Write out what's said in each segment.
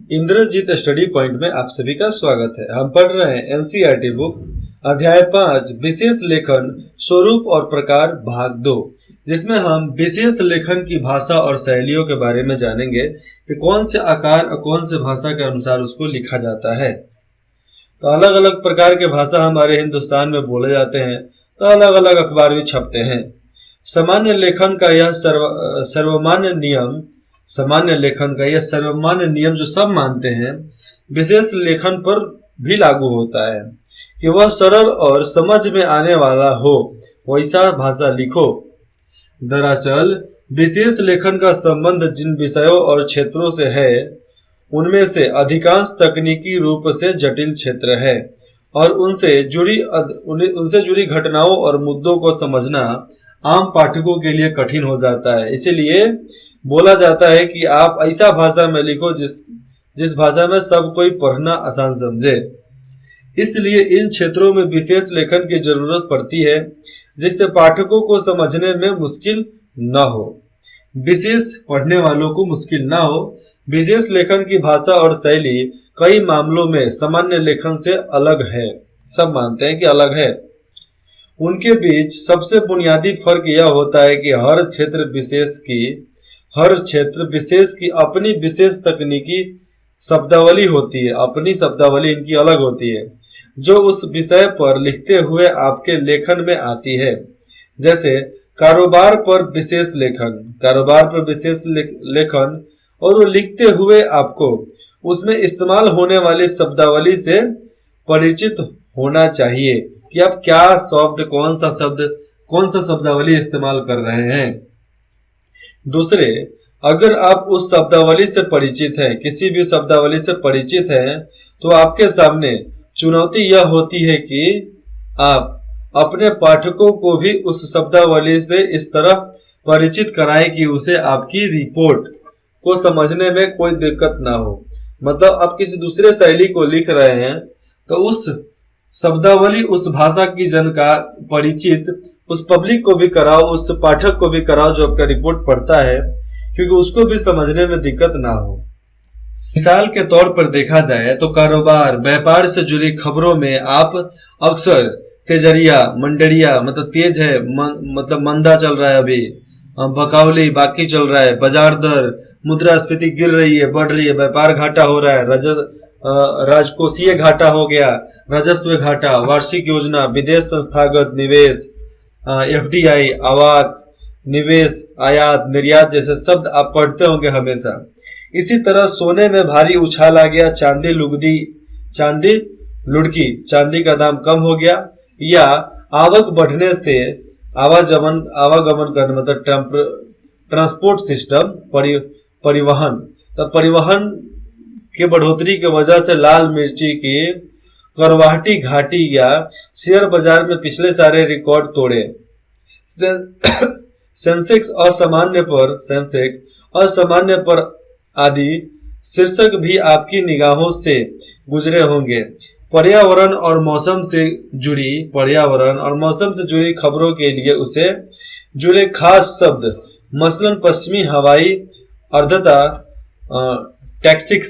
Indrajit study point में आप सभी का स्वागत है। हम पढ़ रहे हैं एनसीईआरटी बुक अध्याय 5 विशेष लेखन स्वरूप और प्रकार भाग 2, जिसमें हम विशेष लेखन की भाषा और शैलियों के बारे में जानेंगे कि कौन से आकार और कौन से भाषा के अनुसार उसको लिखा जाता है। तो अलग अलग प्रकार के भाषा हमारे हिंदुस्तान में बोले जाते हैं, तो अलग अलग अखबार भी छपते हैं। सामान्य लेखन का यह सर्वमान्य नियम जो सब मानते हैं, विशेष लेखन पर भी लागू होता है कि वह सरल और समझ में आने वाला हो, वैसा भाषा लिखो। दरअसल विशेष लेखन का संबंध जिन विषयों और क्षेत्रों से है, उनमें से अधिकांश तकनीकी रूप से जटिल क्षेत्र है और उनसे जुड़ी घटनाओं और मुद्दों को समझना आम पाठकों के लिए कठिन हो जाता है। इसीलिए बोला जाता है कि आप ऐसा भाषा में लिखो जिस भाषा में सब कोई पढ़ना आसान समझे। इसलिए इन क्षेत्रों में विशेष लेखन की जरूरत पड़ती है, जिससे पाठकों को समझने में मुश्किल न हो, विशेष पढ़ने वालों को मुश्किल ना हो। विशेष लेखन की भाषा और शैली कई मामलों में सामान्य लेखन से अलग है। सब मानते हैं कि अलग है। उनके बीच सबसे बुनियादी फर्क यह होता है कि हर क्षेत्र विशेष की अपनी विशेष तकनीकी शब्दावली होती है, अपनी शब्दावली इनकी अलग होती है, जो उस विषय पर लिखते हुए आपके लेखन में आती है। जैसे कारोबार पर विशेष लेखन और वो लिखते हुए आपको उसमें इस्तेमाल होने वाली शब्दावली से परिचित होना चाहिए कि आप क्या शब्द, कौन सा शब्दावली इस्तेमाल कर रहे हैं। दूसरे, अगर आप उस शब्दावली से परिचित हैं, किसी भी शब्दावली से परिचित हैं, तो आपके सामने चुनौती यह होती है कि आप अपने पाठकों को भी उस शब्दावली से इस तरह परिचित कराएं कि उसे आपकी रिपोर्ट को समझने में कोई दिक्कत ना हो। मतलब आप किसी दूसरे शैली को लिख रहे हैं, तो उस शब्दावली, उस भाषा की जानकार परिचित उस पब्लिक को भी कराओ, उस पाठक को भी कराओ जो आपका रिपोर्ट पढ़ता है, क्योंकि उसको भी समझने में दिक्कत ना हो। मिसाल के तौर पर देखा जाए तो कारोबार, व्यापार से जुड़ी खबरों में आप अक्सर तेजरिया, मंडरिया मतलब तेज है, मतलब मंदा चल रहा है, अभी बकावली बाकी चल रहा है, बाजार दर, मुद्रास्फीति गिर रही है, बढ़ रही है, व्यापार घाटा हो रहा है, राजकोषीय घाटा हो गया, राजस्व घाटा, वार्षिक योजना, विदेश संस्थागत निवेश, एफडीआई, आवाक, निवेश, आयात, निर्यात जैसे शब्द आप पढ़ते होंगे हमेशा। इसी तरह सोने में भारी उछाल आ गया, चांदी लुढ़की, चांदी का दाम कम हो गया, या आवक बढ़ने से आवागमन करने मतलब ट्रांसपोर्ट सिस्टम, परिवहन, तो परिवहन के बढ़ोतरी की वजह से लाल मिर्ची की करवाहटी घाटी या शेयर बाजार में पिछले सारे रिकॉर्ड तोड़े। सेंसेक्स असामान्य पर आदि शीर्षक भी आपकी निगाहों से गुजरे होंगे। पर्यावरण और मौसम से जुड़ी खबरों के लिए उसे जुड़े खास शब्द, मसलन पश्चिमी हवाई आर्द्रता, टॉक्सिक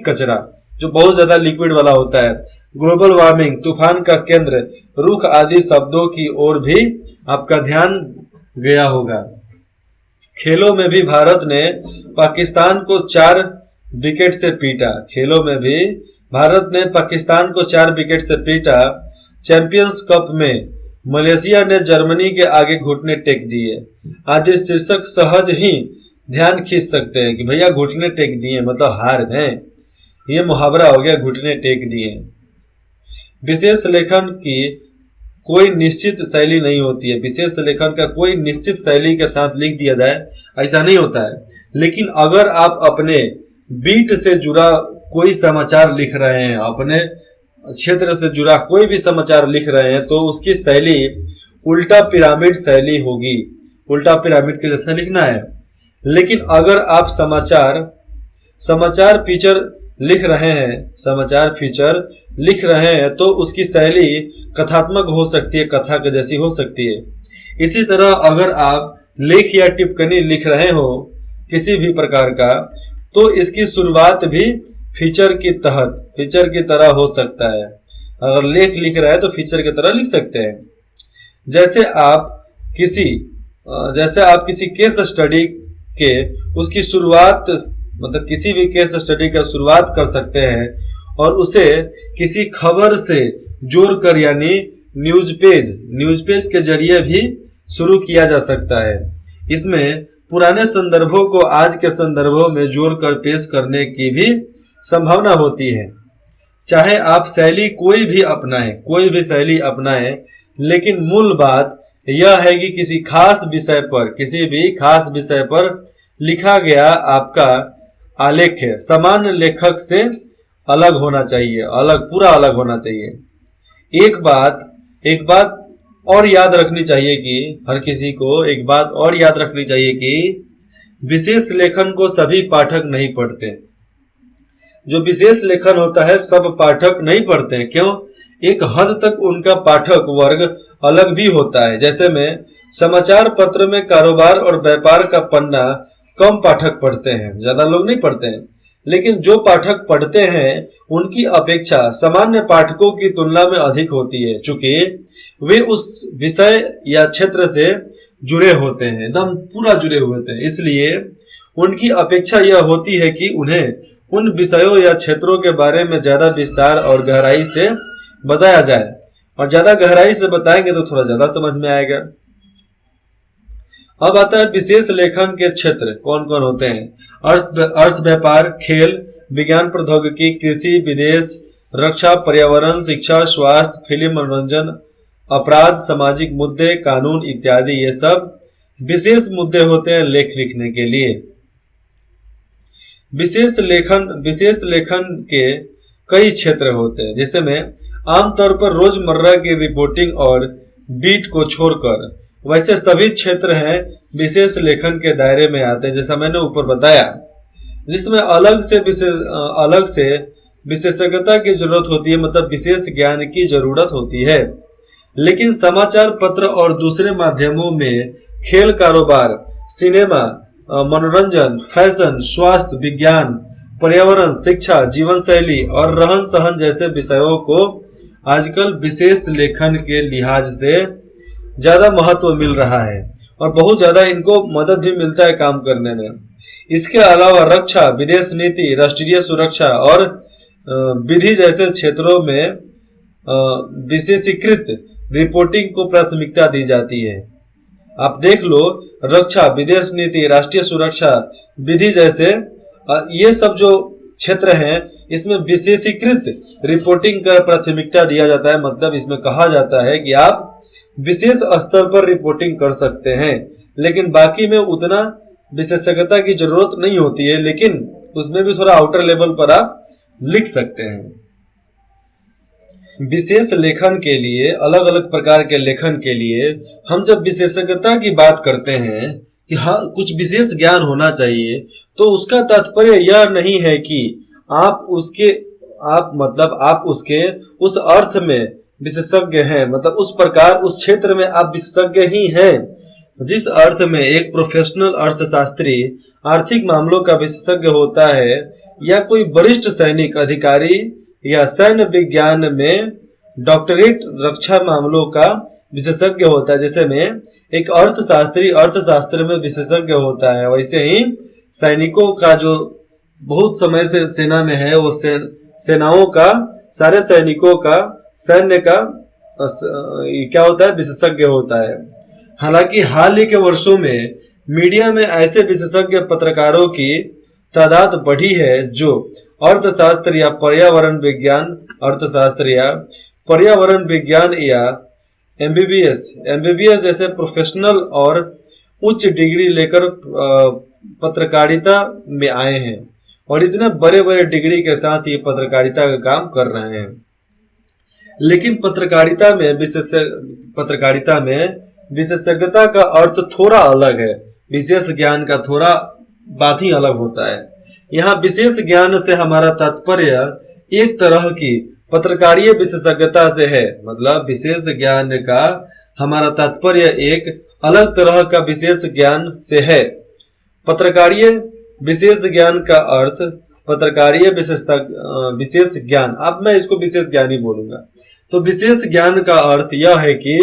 कचरा जो बहुत ज्यादा लिक्विड वाला होता है, ग्लोबल वार्मिंग, तूफान का केंद्र, रुख आदि शब्दों की ओर भी आपका ध्यान गया होगा। खेलों में भी भारत ने पाकिस्तान को 4 विकेट से पीटा। चैंपियंस कप में मलेशिया ने जर्मनी के आगे घुटने टेक दिए आदि शीर्षक सहज ही ध्यान खींच सकते हैं कि भैया घुटने टेक दिए मतलब हार गए। ये मुहावरा हो गया, घुटने टेक दिए। विशेष लेखन की कोई निश्चित शैली नहीं होती है। विशेष लेखन का कोई निश्चित शैली के साथ लिख दिया जाए, ऐसा नहीं होता है। लेकिन अगर आप अपने बीट से जुड़ा कोई समाचार लिख रहे हैं, अपने क्षेत्र से जुड़ा कोई भी समाचार लिख रहे हैं, तो उसकी शैली उल्टा पिरामिड शैली होगी। उल्टा पिरामिड के जैसा लिखना है। लेकिन अगर आप समाचार फीचर लिख रहे हैं, तो उसकी शैली कथात्मक हो सकती है, कथा के जैसी हो सकती है। इसी तरह अगर आप लेख या टिप्पणी लिख रहे हो किसी भी प्रकार का, तो इसकी शुरुआत भी फीचर की तरह हो सकता है। अगर लेख लिख रहा है तो फीचर की तरह लिख सकते हैं। जैसे आप किसी केस स्टडी के उसकी शुरुआत, मतलब किसी भी केस स्टडी का शुरुआत कर सकते हैं और उसे किसी खबर से जोड़कर, यानी न्यूज पेज के जरिए भी शुरू किया जा सकता है। इसमें पुराने संदर्भों को आज के संदर्भों में जोड़कर पेश करने की भी संभावना होती है। चाहे आप कोई भी शैली अपनाएं, लेकिन मूल बात यह है कि किसी भी खास विषय पर लिखा गया आपका आलेख सामान्य लेखक से अलग होना चाहिए, पूरा अलग होना चाहिए। एक बात और याद रखनी चाहिए कि हर किसी को एक बात और याद रखनी चाहिए कि विशेष लेखन को सभी पाठक नहीं पढ़ते। जो विशेष लेखन होता है सब पाठक नहीं पढ़ते हैं। क्यों? एक हद तक उनका पाठक वर्ग अलग भी होता है। जैसे में समाचार पत्र में कारोबार और व्यापार का पन्ना कम पाठक पढ़ते हैं, ज्यादा लोग नहीं पढ़ते हैं। लेकिन जो पाठक पढ़ते हैं उनकी अपेक्षा सामान्य पाठकों की तुलना में अधिक होती है, चूंकि वे उस विषय या क्षेत्र से जुड़े होते हैं, एकदम पूरा जुड़े हुए होते हैं। इसलिए उनकी अपेक्षा यह होती है कि उन्हें उन विषयों या क्षेत्रों के बारे में ज्यादा विस्तार और गहराई से बताया जाए, और ज्यादा गहराई से बताएंगे तो थोड़ा ज्यादा समझ में आएगा। अब आता है विशेष लेखन के क्षेत्र कौन कौन होते हैं। अर्थ व्यापार, खेल, विज्ञान प्रौद्योगिकी, कृषि, विदेश, रक्षा, पर्यावरण, शिक्षा, स्वास्थ्य, फिल्म, मनोरंजन, अपराध, सामाजिक मुद्दे, कानून इत्यादि। ये सब विशेष मुद्दे होते हैं लेख लिखने के लिए। विशेष लेखन के कई क्षेत्र होते हैं, जैसे में आमतौर पर रोजमर्रा की रिपोर्टिंग और बीट को छोड़कर वैसे सभी क्षेत्र हैं विशेष लेखन के दायरे में आते हैं, जैसा मैंने ऊपर बताया, जिसमें अलग से विशेषज्ञता की जरूरत होती है, मतलब विशेष ज्ञान की जरूरत होती है। लेकिन समाचार पत्र और दूसरे माध्यमों में खेल, कारोबार, सिनेमा, मनोरंजन, फैशन, स्वास्थ्य, विज्ञान, पर्यावरण, शिक्षा, जीवन शैली और रहन सहन जैसे विषयों को आजकल विशेष लेखन के लिहाज से ज्यादा महत्व मिल रहा है और बहुत ज्यादा इनको मदद भी मिलता है काम करने में। इसके अलावा रक्षा, विदेश नीति, राष्ट्रीय सुरक्षा और विधि जैसे क्षेत्रों में विशेषीकृत रिपोर्टिंग को प्राथमिकता दी जाती है। आप देख लो, रक्षा, विदेश नीति, राष्ट्रीय सुरक्षा, विधि जैसे ये सब जो क्षेत्र हैं इसमें विशेषीकृत रिपोर्टिंग का प्राथमिकता दिया जाता है। मतलब इसमें कहा जाता है कि आप विशेष स्तर पर रिपोर्टिंग कर सकते हैं, लेकिन बाकी में उतना विशेषज्ञता की जरूरत नहीं होती है, लेकिन उसमें भी थोड़ा आउटर लेवल पर आप लिख सकते हैं। विशेष लेखन के लिए, अलग अलग प्रकार के लेखन के लिए हम जब विशेषज्ञता की बात करते हैं कि हाँ कुछ विशेष ज्ञान होना चाहिए, तो उसका तात्पर्य यह नहीं है कि आप उसके उस अर्थ में विशेषज्ञ हैं, मतलब उस प्रकार उस क्षेत्र में आप विशेषज्ञ ही हैं जिस अर्थ में एक प्रोफेशनल अर्थशास्त्री आर्थिक मामलों का विशेषज्ञ होता है, या कोई वरिष्ठ सैनिक अधिकारी या सैन्य विज्ञान में डॉक्टरेट रक्षा मामलों का विशेषज्ञ होता है। जैसे में एक अर्थशास्त्री अर्थशास्त्र में विशेषज्ञ होता है, वैसे ही सैनिकों का जो बहुत समय से सेना में है वो सेनाओं का, सारे सैनिकों का, सैन्य का क्या होता है, विशेषज्ञ होता है। हालांकि हाल ही के वर्षों में मीडिया में ऐसे विशेषज्ञ पत्रकारों की तादाद बढ़ी है जो अर्थशास्त्र या पर्यावरण विज्ञान या एमबीबीएस जैसे प्रोफेशनल और उच्च डिग्री लेकर पत्रकारिता में आए हैं और इतने बड़े बड़े डिग्री के साथ ये पत्रकारिता का काम कर रहे हैं। लेकिन पत्रकारिता में विशेषज्ञता का अर्थ थोड़ा अलग है, विशेष ज्ञान का थोड़ा बात ही अलग होता है। यहाँ विशेष ज्ञान से हमारा तात्पर्य एक तरह की पत्रकारीय विशेषज्ञता से है, मतलब विशेष ज्ञान का हमारा तात्पर्य एक अलग तरह का विशेष ज्ञान से है। पत्रकारीय विशेष ज्ञान का अर्थ पत्रकारीय विशेषता विशेष ज्ञान, अब मैं इसको विशेष ज्ञान ही बोलूंगा। तो विशेष ज्ञान का अर्थ यह है कि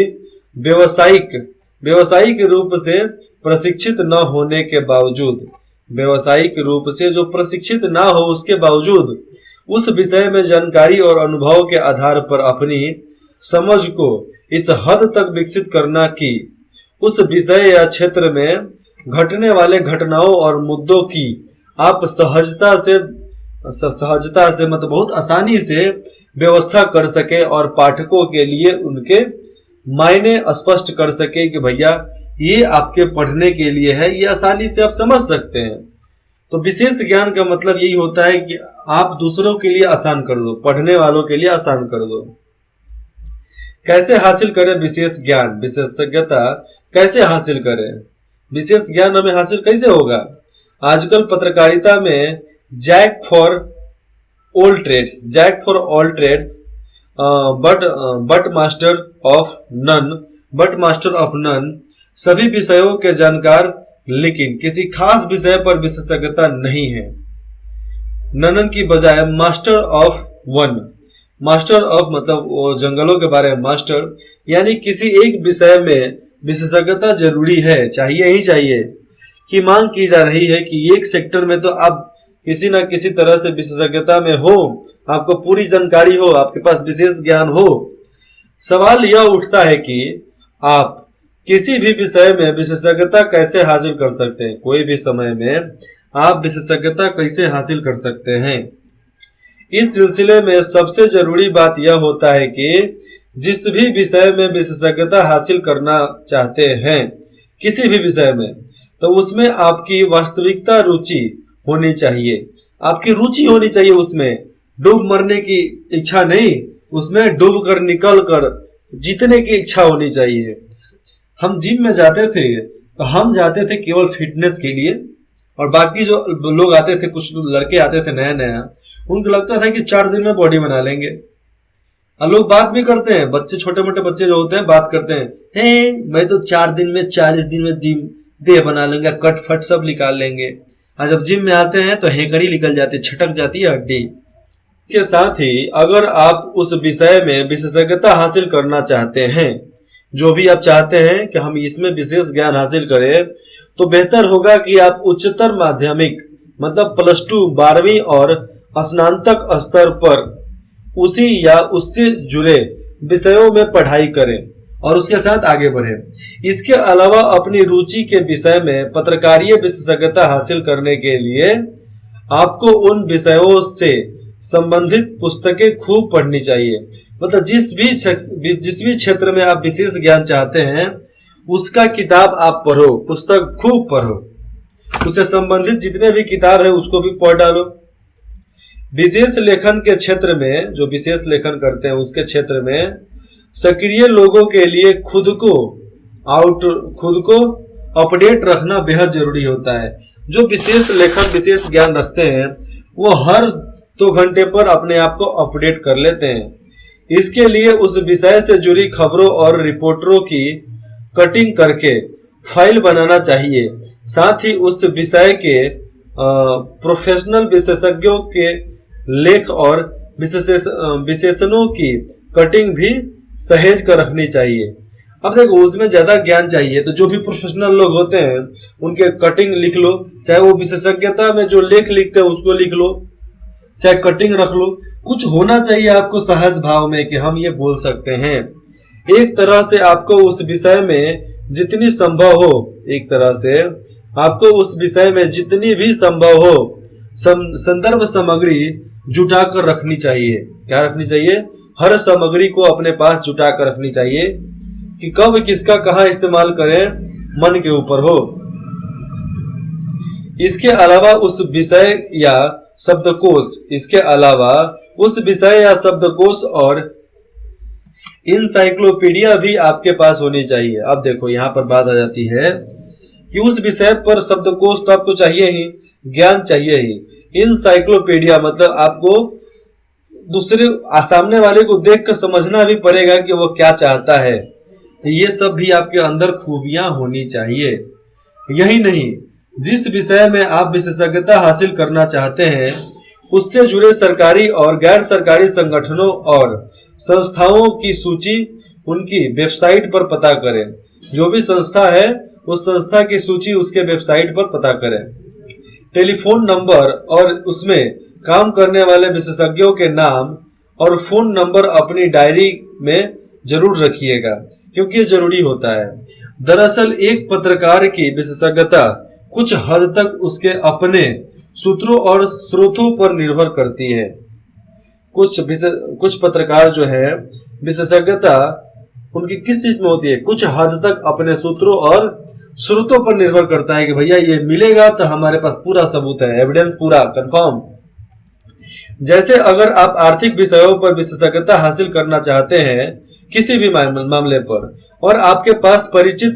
व्यवसायिक रूप से प्रशिक्षित न होने के बावजूद, व्यवसायिक रूप से जो प्रशिक्षित ना हो उसके बावजूद उस विषय में जानकारी और अनुभव के आधार पर अपनी समझ को इस हद तक विकसित करना कि उस विषय या क्षेत्र में घटने वाले घटनाओं और मुद्दों की आप सहजता से मतलब बहुत आसानी से व्यवस्था कर सके और पाठकों के लिए उनके मायने स्पष्ट कर सके कि भैया ये आपके पढ़ने के लिए है, ये आसानी से आप समझ सकते हैं। तो विशेष ज्ञान का मतलब यही होता है कि आप दूसरों के लिए आसान कर दो, पढ़ने वालों के लिए आसान कर दो। कैसे हासिल करें विशेष ज्ञान, विशेषज्ञता कैसे हासिल करें, विशेष ज्ञान हमें हासिल कैसे होगा? आजकल पत्रकारिता में jack for all trades but master of none, सभी विषयों के जानकार लेकिन किसी खास विषय पर विशेषज्ञता नहीं है। ननन की बजाय master of one, master of मतलब वो जंगलों के बारे में मास्टर, यानी किसी एक विषय में विशेषज्ञता जरूरी है, चाहिए ही चाहिए, की मांग की जा रही है कि एक सेक्टर में तो आप किसी ना किसी तरह से विशेषज्ञता में हो, आपको पूरी जानकारी हो, आपके पास विशेष ज्ञान हो। सवाल यह उठता है कि आप किसी भी विषय में विशेषज्ञता कैसे हासिल कर सकते हैं, कोई भी समय में आप विशेषज्ञता कैसे हासिल कर सकते हैं। इस सिलसिले में सबसे जरूरी बात यह होता है कि जिस भी विषय में विशेषज्ञता हासिल करना चाहते हैं, किसी भी विषय में, तो उसमें आपकी वास्तविकता रुचि होनी चाहिए, आपकी रुचि होनी चाहिए, उसमें डूब मरने की इच्छा नहीं, उसमें डूब कर निकल कर जीतने की इच्छा होनी चाहिए। हम जिम में जाते थे तो हम जाते थे केवल फिटनेस के लिए, और बाकी जो लोग आते थे, कुछ लड़के आते थे नया नया, उनको लगता था कि 4 दिन में बॉडी बना लेंगे। और लोग बात भी करते हैं, बच्चे छोटे मोटे बच्चे जो होते हैं बात करते हैं, हे मैं तो 4 दिन में 40 दिन में देह बना लेंगे, कट फट सब निकाल लेंगे। और जब जिम में आते हैं तो हेकड़ी निकल जाती है, छटक जाती है हड्डी। इसके साथ ही अगर आप उस विषय में विशेषज्ञता हासिल करना चाहते हैं, जो भी आप चाहते हैं कि हम इसमें विशेष ज्ञान हासिल करें, तो बेहतर होगा कि आप उच्चतर माध्यमिक मतलब +2, 12वीं और स्नातक स्तर पर उसी या उससे जुड़े विषयों में पढ़ाई करें और उसके साथ आगे बढ़ें। इसके अलावा अपनी रुचि के विषय में पत्रकारीय विशेषज्ञता हासिल करने के लिए आपको उन विषयों से संबंधित पुस्तकें खूब पढ़नी चाहिए। मतलब जिस भी क्षेत्र में आप विशेष ज्ञान चाहते हैं उसका किताब आप पढ़ो, पुस्तक खूब पढ़ो, उससे संबंधित जितने भी किताब है उसको भी पढ़ डालो। विशेष लेखन के क्षेत्र में, जो विशेष लेखन करते हैं उसके क्षेत्र में सक्रिय लोगों के लिए खुद को अपडेट रखना बेहद जरूरी होता है। जो विशेष लेखन विशेष ज्ञान रखते हैं वो हर 2 घंटे पर अपने आप को अपडेट कर लेते हैं। इसके लिए उस विषय से जुड़ी खबरों और रिपोर्टों की कटिंग करके फाइल बनाना चाहिए। साथ ही उस विषय के प्रोफेशनल विशेषज्ञों के लेख और विशेषणों की कटिंग भी सहेज कर रखनी चाहिए। अब देखो उसमें ज्यादा ज्ञान चाहिए तो जो भी प्रोफेशनल लोग होते हैं उनके कटिंग लिख लो, चाहे वो विशेषज्ञता में जो लेख लिखते हैं उसको लिख लो, चाहे कटिंग रख लो। कुछ होना चाहिए आपको सहज भाव में कि हम ये बोल सकते हैं। एक तरह से आपको उस विषय में जितनी संभव हो, एक तरह से आपको उस विषय में जितनी भी संभव हो संदर्भ सामग्री जुटा कर रखनी चाहिए। क्या रखनी चाहिए? हर सामग्री को अपने पास जुटा कर रखनी चाहिए कि कब किसका कहाँ इस्तेमाल करें मन के ऊपर हो। इसके अलावा उस विषय या शब्दकोश और इंसाइक्लोपीडिया भी आपके पास होनी चाहिए। अब देखो यहाँ पर बात आ जाती है कि उस विषय पर शब्दकोश तो आपको चाहिए ही, ज्ञान चाहिए ही। इंसाइक्लोपीडिया मतलब आपको दूसरे सामने वाले को देख कर समझना भी पड़ेगा कि वो क्या चाहता है। ये सब भी आपके अंदर खूबियां होनी चाहिए। यही नहीं, जिस विषय में आप विशेषज्ञता हासिल करना चाहते हैं उससे जुड़े सरकारी और गैर सरकारी संगठनों और संस्थाओं की सूची उनकी वेबसाइट पर पता करें। जो भी संस्था है उस संस्था की सूची उसके वेबसाइट पर पता करें। टेलीफोन नंबर और उसमें काम करने वाले विशेषज्ञों के नाम और फोन नंबर अपनी डायरी में जरूर रखिएगा, क्योंकि ये जरूरी होता है। दरअसल एक पत्रकार की विशेषज्ञता कुछ हद तक उसके अपने सूत्रों और स्रोतों पर निर्भर करती है। कुछ पत्रकार जो है विशेषज्ञता उनकी किस चीज में होती है, कुछ हद तक अपने सूत्रों और स्रोतों पर निर्भर करता है कि भैया ये मिलेगा तो हमारे पास पूरा सबूत है, एविडेंस पूरा कंफर्म। जैसे अगर आप आर्थिक विषयों पर विशेषज्ञता हासिल करना चाहते हैं किसी भी मामले पर, और आपके पास परिचित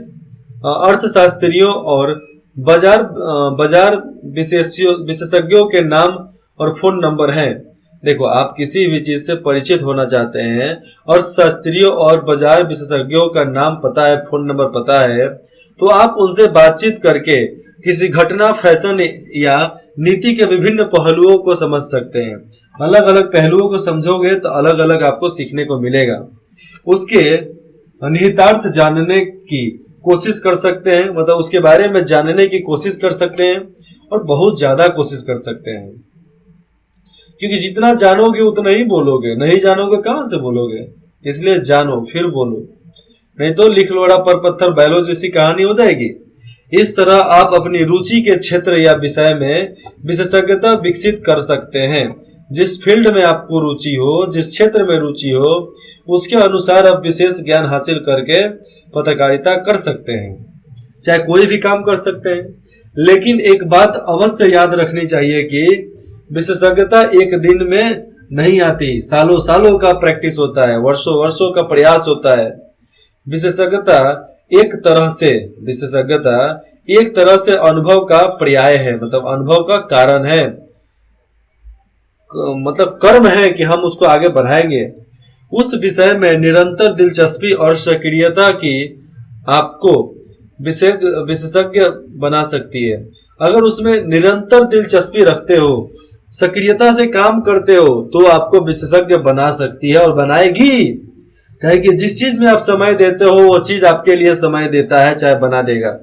अर्थशास्त्रियों और बाजार विशेषज्ञों के नाम और फोन नंबर हैं। देखो, आप किसी भी चीज से परिचित होना चाहते हैं, अर्थशास्त्रियों और बाजार विशेषज्ञों का नाम पता है, फोन नंबर पता है, तो आप उनसे बातचीत करके किसी घटना, फैशन या नीति के विभिन्न पहलुओं को समझ सकते हैं। अलग अलग पहलुओं को समझोगे तो अलग अलग आपको सीखने को मिलेगा। उसके निहितार्थ जानने की कोशिश कर सकते हैं, मतलब उसके बारे में जानने की कोशिश कर सकते हैं, और बहुत ज्यादा कोशिश कर सकते हैं, क्योंकि जितना जानोगे उतना ही बोलोगे, नहीं जानोगे कहां से बोलोगे। इसलिए जानो फिर बोलो, नहीं तो लिख लोड़ा पर पत्थर बैलो जैसी कहानी हो जाएगी। इस तरह आप अपनी रुचि के क्षेत्र या विषय में विशेषज्ञता विकसित कर सकते हैं। जिस फील्ड में आपको रुचि हो, जिस क्षेत्र में रुचि हो, उसके अनुसार आप विशेष ज्ञान हासिल करके पत्रकारिता कर सकते हैं, चाहे कोई भी काम कर सकते हैं। लेकिन एक बात अवश्य याद रखनी चाहिए कि विशेषज्ञता एक दिन में नहीं आती, सालों सालों का प्रैक्टिस होता है, वर्षों वर्षों का प्रयास होता है। विशेषज्ञता एक तरह से अनुभव का पर्याय है, मतलब अनुभव का कारण है, मतलब कर्म है कि हम उसको आगे बढ़ाएंगे। उस विषय में निरंतर दिलचस्पी और सक्रियता की आपको विशेषज्ञ बना सकती है। अगर उसमें निरंतर दिलचस्पी रखते हो, सक्रियता से काम करते हो, तो आपको विशेषज्ञ बना सकती है और बनाएगी। कहे कि जिस चीज में आप समय देते हो वो चीज आपके लिए समय देता है, चाहे बना देगा।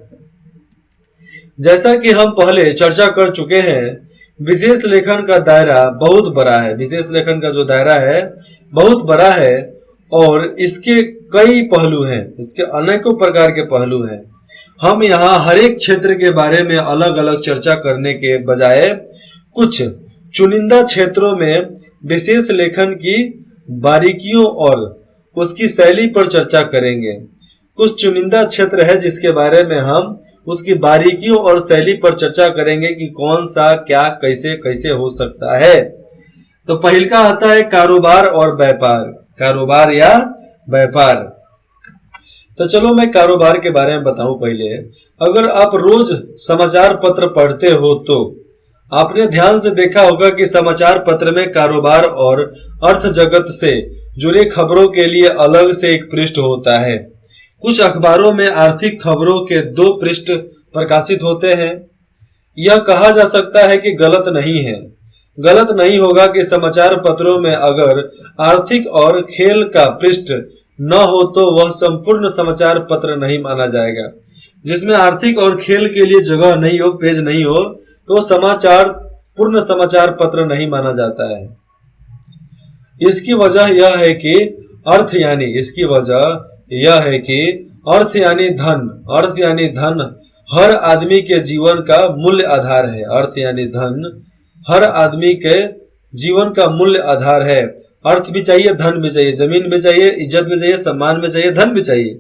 जैसा कि हम पहले चर्चा कर चुके हैं, विशेष लेखन का दायरा बहुत बड़ा है। विशेष लेखन का जो दायरा है बहुत बड़ा है और इसके कई पहलू हैं, इसके अनेकों प्रकार के पहलू हैं। हम यहाँ हर एक क्षेत्र के बारे में अलग अलग चर्चा करने के बजाय कुछ चुनिंदा क्षेत्रों में विशेष लेखन की बारीकियों और उसकी शैली पर चर्चा करेंगे। कुछ चुनिंदा क्षेत्र है जिसके बारे में हम उसकी बारीकियों और शैली पर चर्चा करेंगे कि कौन सा क्या कैसे कैसे हो सकता है। तो पहल का आता है कारोबार और व्यापार, कारोबार या व्यापार। तो चलो मैं कारोबार के बारे में बताऊं। पहले, अगर आप रोज समाचार पत्र पढ़ते हो तो आपने ध्यान से देखा होगा कि समाचार पत्र में कारोबार और अर्थ जगत से जुड़े खबरों के लिए अलग से एक पृष्ठ होता है। कुछ अखबारों में आर्थिक खबरों के 2 पृष्ठ प्रकाशित होते हैं। यह कहा जा सकता है कि गलत नहीं है, गलत नहीं होगा कि समाचार पत्रों में अगर आर्थिक और खेल का पृष्ठ न हो तो वह संपूर्ण समाचार पत्र नहीं माना जाएगा। जिसमें आर्थिक और खेल के लिए जगह नहीं हो, पेज नहीं हो, तो पूर्ण समाचार पत्र नहीं माना जाता है। इसकी वजह यह है कि अर्थ यानी धन हर आदमी के जीवन का मूल्य आधार है। अर्थ यानी धन हर आदमी के जीवन का मूल्य आधार है। अर्थ भी चाहिए, धन भी चाहिए, जमीन भी चाहिए, इज्जत भी चाहिए, सम्मान भी चाहिए, धन भी चाहिए।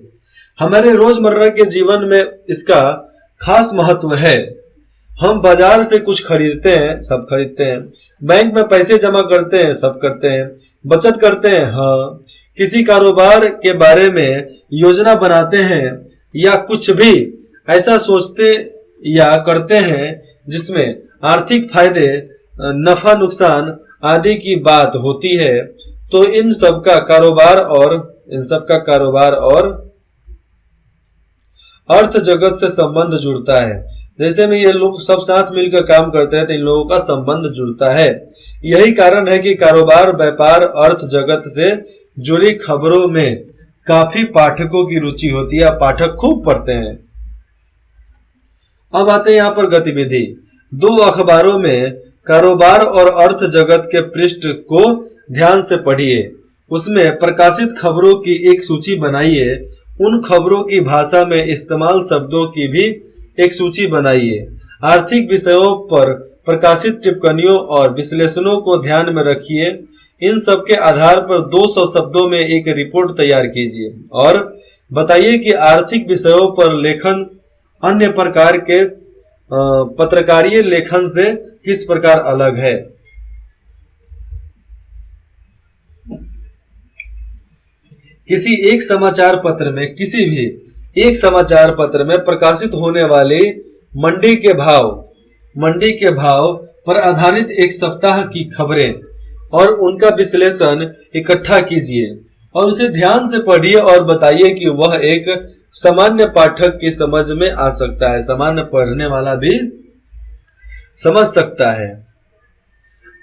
हमारे रोजमर्रा के जीवन में इसका खास महत्व है। हम बाजार से कुछ खरीदते हैं, सब खरीदते हैं, बैंक में पैसे जमा करते हैं, सब करते हैं, बचत करते हैं, हाँ, किसी कारोबार के बारे में योजना बनाते हैं या कुछ भी ऐसा सोचते या करते हैं जिसमें आर्थिक फायदे, नफा नुकसान आदि की बात होती है, तो इन सब का कारोबार और अर्थ जगत से संबंध जुड़ता है। जैसे में ये लोग सब साथ मिलकर काम करते हैं तो इन लोगों का संबंध जुड़ता है। यही कारण है कि कारोबार, व्यापार, अर्थ जगत से जुड़ी खबरों में काफी पाठकों की रुचि होती है, पाठक खूब पढ़ते हैं। अब आते हैं यहाँ पर गतिविधि। 2 अखबारों में कारोबार और अर्थ जगत के पृष्ठ को ध्यान से पढ़िए। उसमें प्रकाशित खबरों की एक सूची बनाइए। उन खबरों की भाषा में इस्तेमाल शब्दों की भी एक सूची बनाइए। आर्थिक विषयों पर प्रकाशित टिप्पणियों और विश्लेषणों को ध्यान में रखिए। इन सब के आधार पर 200 शब्दों में एक रिपोर्ट तैयार कीजिए और बताइए कि आर्थिक विषयों पर लेखन अन्य प्रकार के पत्रकारीय लेखन से किस प्रकार अलग है। किसी एक समाचार पत्र में, किसी भी एक समाचार पत्र में प्रकाशित होने वाले मंडी के भाव पर आधारित एक सप्ताह की खबरें और उनका विश्लेषण इकट्ठा कीजिए और उसे ध्यान से पढ़िए और बताइए कि वह एक सामान्य पाठक की समझ में आ सकता है, सामान्य पढ़ने वाला भी समझ सकता है।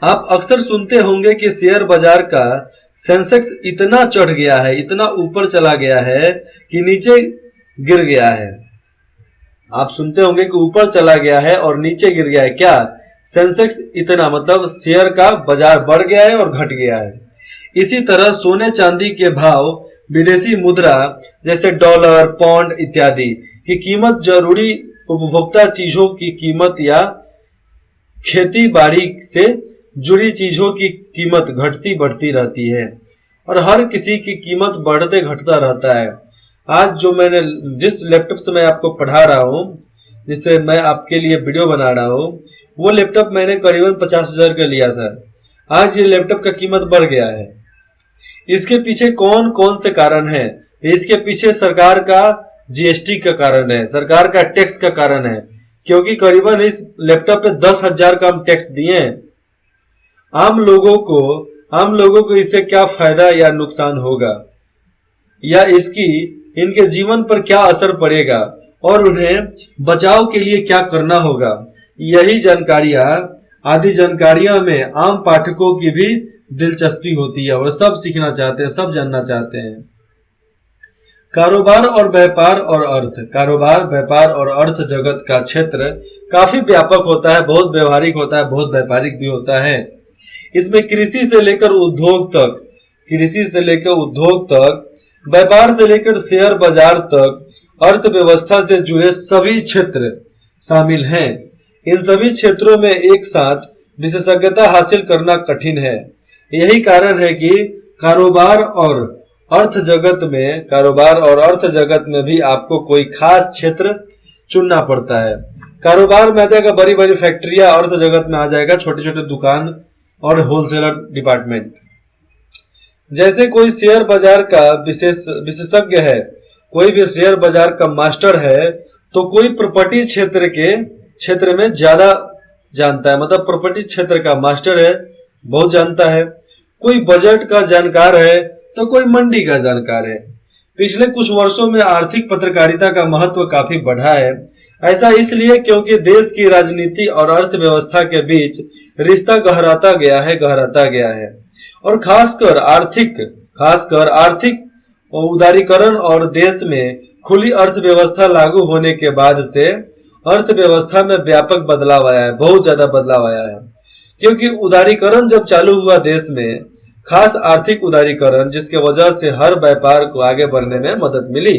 आप अक्सर सुनते होंगे कि शेयर बाजार का सेंसेक्स इतना चढ़ गया है, इतना ऊपर चला गया है कि नीचे गिर गया है। आप सुनते होंगे कि ऊपर चला गया है और नीचे गिर गया है। क्या सेंसेक्स इतना, मतलब शेयर का बाजार बढ़ गया है और घट गया है। इसी तरह सोने चांदी के भाव, विदेशी मुद्रा जैसे डॉलर, पौंड इत्यादि की कीमत, जरूरी उपभोक्ता चीजों की कीमत या खेती बाड़ी से जुड़ी चीजों की कीमत घटती बढ़ती रहती है और हर किसी की कीमत बढ़ते घटता रहता है। आज जो मैंने जिस लैपटॉप से मैं आपको पढ़ा रहा हूँ, जिससे मैं आपके लिए वीडियो बना रहा हूँ, वो लैपटॉप मैंने करीबन 50,000 का लिया था। आज ये लैपटॉप का कीमत बढ़ गया है। इसके पीछे कौन कौन से कारण है? इसके पीछे सरकार का जीएसटी का कारण है, सरकार का टैक्स का कारण है, क्योंकि करीबन इस लैपटॉप पे 10,000 का हम टैक्स दिए हैं। आम लोगों को इससे क्या फायदा या नुकसान होगा या इनके जीवन पर क्या असर पड़ेगा और उन्हें बचाव के लिए क्या करना होगा, यही आदि जानकारियां में आम पाठकों की भी दिलचस्पी होती है और सब सीखना चाहते हैं, सब जानना चाहते हैं। कारोबार और व्यापार और अर्थ जगत का क्षेत्र काफी व्यापक होता है, बहुत व्यवहारिक होता है, बहुत व्यापारिक भी होता है। इसमें कृषि से लेकर उद्योग तक, व्यापार से लेकर शेयर बाजार तक, अर्थव्यवस्था से जुड़े सभी क्षेत्र शामिल हैं। इन सभी क्षेत्रों में एक साथ विशेषज्ञता हासिल करना कठिन है। यही कारण है कि कारोबार और अर्थ जगत में भी आपको कोई खास क्षेत्र चुनना पड़ता है। कारोबार में आ जाएगा बड़ी बड़ी फैक्ट्रियां, अर्थ जगत में आ जाएगा छोटे छोटे दुकान और होलसेलर डिपार्टमेंट। जैसे कोई शेयर बाजार का विशेषज्ञ है, कोई भी शेयर बाजार का मास्टर है, तो कोई प्रॉपर्टी क्षेत्र में ज्यादा जानता है, मतलब प्रॉपर्टी क्षेत्र का मास्टर है, बहुत जानता है। कोई बजट का जानकार है तो कोई मंडी का जानकार है। पिछले कुछ वर्षों में आर्थिक पत्रकारिता का महत्व काफी बढ़ा है। ऐसा इसलिए क्योंकि देश की राजनीति और अर्थव्यवस्था के बीच रिश्ता गहराता गया है और खासकर आर्थिक उदारीकरण और देश में खुली अर्थव्यवस्था लागू होने के बाद से अर्थव्यवस्था में व्यापक बदलाव आया है, बहुत ज्यादा बदलाव आया है। क्योंकि उदारीकरण जब चालू हुआ देश में, खास आर्थिक उदारीकरण, जिसके वजह से हर व्यापार को आगे बढ़ने में मदद मिली।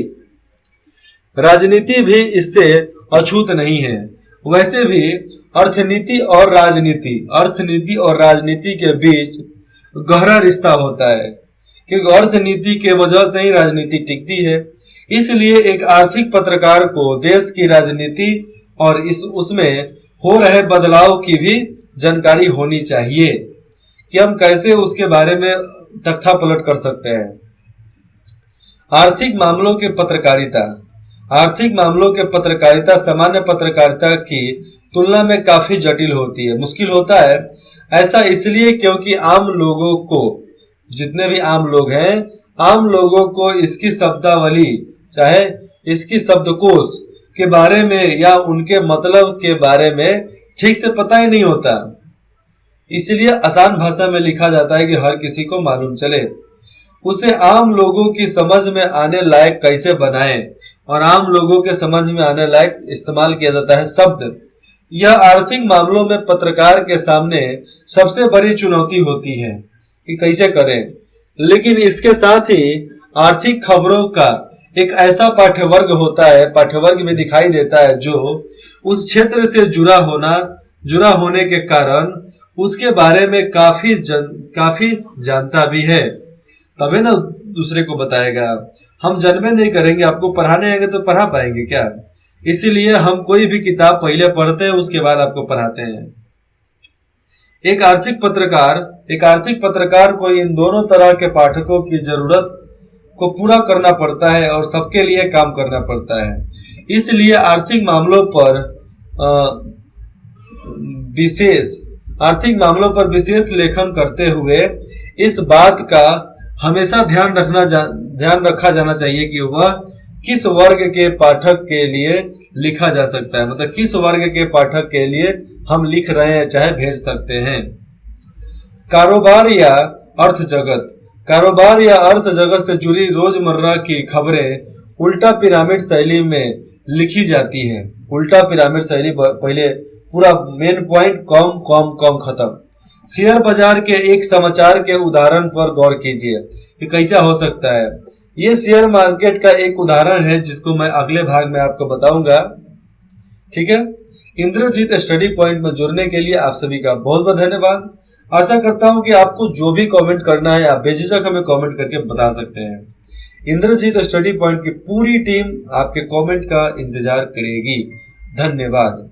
राजनीति भी इससे अछूत नहीं है। वैसे भी अर्थनीति और राजनीति के बीच गहरा रिश्ता होता है, क्योंकि अर्थनीति के वजह से ही राजनीति टिकती है। इसलिए एक आर्थिक पत्रकार को देश की राजनीति और उसमें हो रहे बदलाव की भी जानकारी होनी चाहिए कि हम कैसे उसके बारे में तख्ता पलट कर सकते हैं। आर्थिक मामलों के पत्रकारिता सामान्य पत्रकारिता की तुलना में काफी जटिल होती है, मुश्किल होता है। ऐसा इसलिए क्योंकि आम लोगों को, जितने भी आम लोग हैं, आम लोगों को इसकी शब्दावली, चाहे इसकी शब्दकोश के बारे में या उनके मतलब के बारे में ठीक से पता ही नहीं होता। इसलिए आसान भाषा में लिखा जाता है कि हर किसी को मालूम चले। उसे आम लोगों की समझ में आने लायक कैसे बनाएं, और आम लोगों के समझ में आने लायक इस्तेमाल किया जाता है शब्द। यह आर्थिक मामलों में पत्रकार के सामने सबसे बड़ी चुनौती होती है कि कैसे करें। लेकिन इसके साथ ही आर्थिक खबरों का एक ऐसा पाठ्यवर्ग होता है, पाठ्यवर्ग में दिखाई देता है जो उस क्षेत्र से जुड़ा होने के कारण उसके बारे में काफी जानता भी है, तभी ना दूसरे को बताएगा। हम जन्मे नहीं करेंगे, आपको पढ़ाने आएंगे तो पढ़ा पाएंगे क्या? इसीलिए हम कोई भी किताब पहले पढ़ते हैं, उसके बाद आपको पढ़ाते हैं। एक आर्थिक पत्रकार को इन दोनों तरह के पाठकों की जरूरत को पूरा करना पड़ता है और सबके लिए काम करना पड़ता है। इसलिए आर्थिक मामलों पर विशेष लेखन करते हुए इस बात का हमेशा ध्यान रखा जाना चाहिए कि वह किस वर्ग के पाठक के लिए लिखा जा सकता है, मतलब किस वर्ग के पाठक के लिए हम लिख रहे हैं, चाहे भेज सकते हैं। कारोबार या अर्थ जगत से जुड़ी रोजमर्रा की खबरें उल्टा पिरामिड शैली में लिखी जाती है। उल्टा पिरामिड शैली, पहले पूरा मेन पॉइंट कम खत्म। शेयर बाजार के एक समाचार के उदाहरण पर गौर कीजिए कि कैसा हो सकता है। ये शेयर मार्केट का एक उदाहरण है जिसको मैं अगले भाग में आपको बताऊंगा। ठीक है, इंद्रजीत स्टडी पॉइंट में जुड़ने के लिए आप सभी का बहुत बहुत धन्यवाद। आशा करता हूं कि आपको जो भी कमेंट करना है आप बेझिझक हमें कमेंट करके बता सकते हैं। इंद्रजीत स्टडी पॉइंट की पूरी टीम आपके कमेंट का इंतजार करेगी। धन्यवाद।